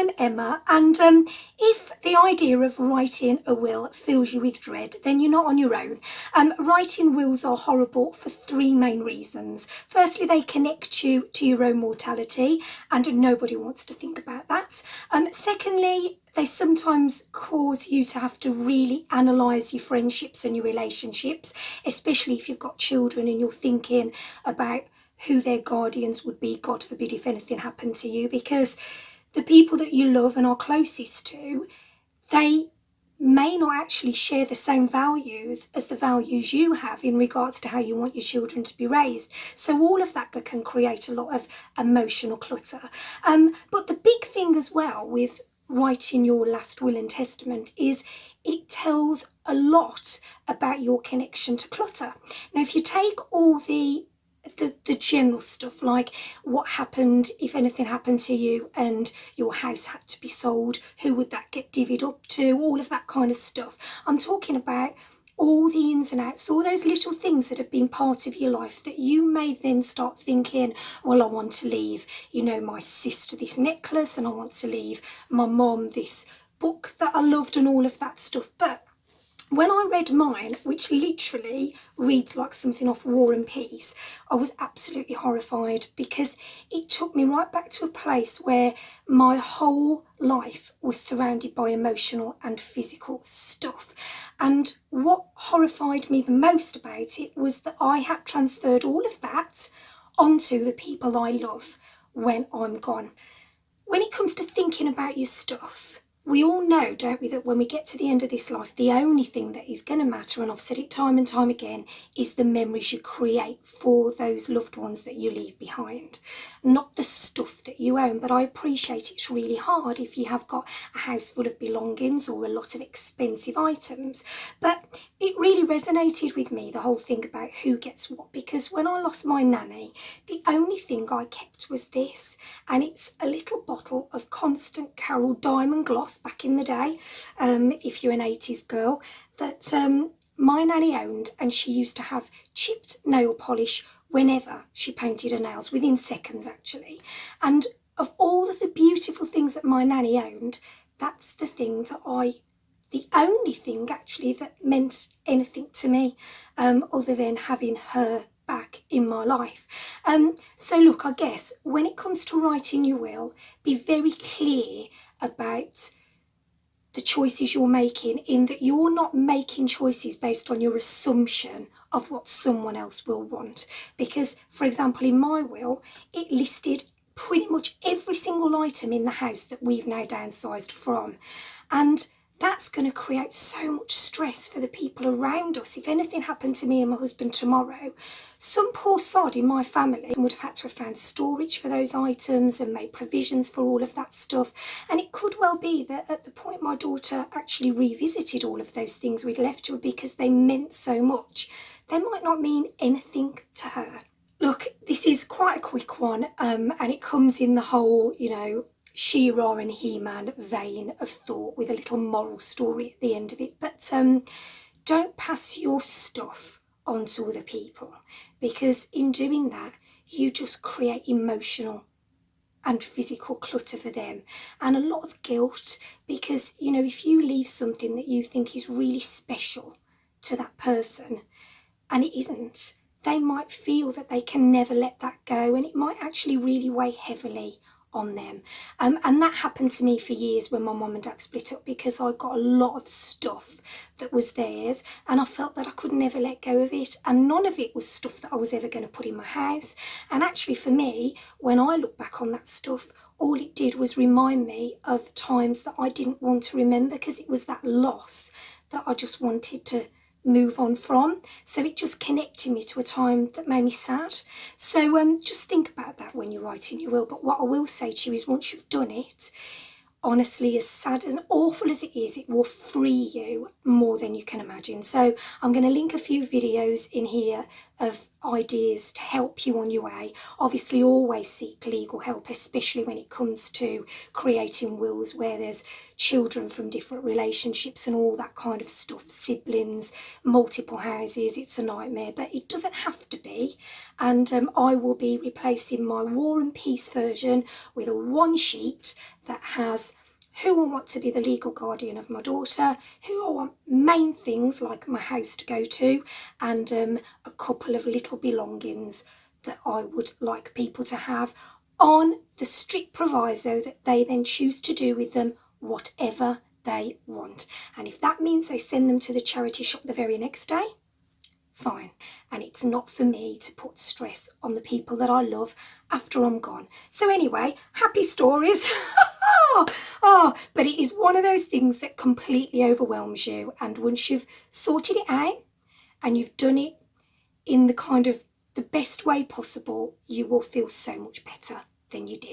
I'm Emma, and if the idea of writing a will fills you with dread, then you're not on your own. Writing wills are horrible for three main reasons. Firstly, they connect you to your own mortality, and nobody wants to think about that. Secondly, they sometimes cause you to have to really analyse your friendships and your relationships, especially if you've got children and you're thinking about who their guardians would be, God forbid, if anything happened to you, because the people that you love and are closest to, they may not actually share the same values as the values you have in regards to how you want your children to be raised. So all of that can create a lot of emotional clutter. But the big thing as well with writing your last will and testament is it tells a lot about your connection to clutter. Now, if you take all the general stuff, like what happened if anything happened to you and your house had to be sold, who would that get divvied up to, all of that kind of stuff. I'm talking about all the ins and outs, all those little things that have been part of your life that you may then start thinking, well, I want to leave, my sister this necklace, and I want to leave my mum this book that I loved and all of that stuff. But when I read mine, which literally reads like something off War and Peace, I was absolutely horrified, because it took me right back to a place where my whole life was surrounded by emotional and physical stuff. And what horrified me the most about it was that I had transferred all of that onto the people I love when I'm gone. When it comes to thinking about your stuff, we all know, don't we, that when we get to the end of this life, the only thing that is going to matter, and I've said it time and time again, is the memories you create for those loved ones that you leave behind, not the stuff that you own. But I appreciate it's really hard if you have got a house full of belongings or a lot of expensive items. But it really resonated with me, the whole thing about who gets what, because when I lost my nanny, the only thing I kept was this, and it's a little bottle of Constant Carroll Diamond Gloss back in the day, if you're an 80s girl, that my nanny owned, and she used to have chipped nail polish whenever she painted her nails, within seconds actually. And of all of the beautiful things that my nanny owned, that's the thing that the only thing actually that meant anything to me, other than having her back in my life. So look, I guess when it comes to writing your will, be very clear about the choices you're making, in that you're not making choices based on your assumption of what someone else will want. Because, for example, in my will, it listed pretty much every single item in the house that we've now downsized from. And that's going to create so much stress for the people around us. If anything happened to me and my husband tomorrow, some poor sod in my family would have had to have found storage for those items and made provisions for all of that stuff. And it could well be that at the point my daughter actually revisited all of those things we'd left to her because they meant so much, they might not mean anything to her. Look, this is quite a quick one, and it comes in the whole, She-Ra and He-Man vein of thought, with a little moral story at the end of it. But don't pass your stuff on to other people, because in doing that, you just create emotional and physical clutter for them, and a lot of guilt, because, if you leave something that you think is really special to that person and it isn't, they might feel that they can never let that go, and it might actually really weigh heavily on them. And that happened to me for years when my mum and dad split up, because I got a lot of stuff that was theirs and I felt that I could never let go of it, and none of it was stuff that I was ever going to put in my house. And actually for me, when I look back on that stuff, all it did was remind me of times that I didn't want to remember, because it was that loss that I just wanted to move on from. So it just connected me to a time that made me sad. So just think about that when you're writing your will. But what I will say to you is, once you've done it, honestly, as sad and awful as it is, it will free you more than you can imagine. So I'm going to link a few videos in here of ideas to help you on your way. Obviously, always seek legal help, especially when it comes to creating wills where there's children from different relationships and all that kind of stuff, siblings, multiple houses. It's a nightmare, but it doesn't have to be. And I will be replacing my War and Peace version with a one sheet that has who I want to be the legal guardian of my daughter, who I want main things like my house to go to, and a couple of little belongings that I would like people to have, on the strict proviso that they then choose to do with them whatever they want. And if that means they send them to the charity shop the very next day, fine. And it's not for me to put stress on the people that I love after I'm gone. So anyway, happy stories. But it is one of those things that completely overwhelms you, and once you've sorted it out and you've done it in the kind of the best way possible, you will feel so much better than you did.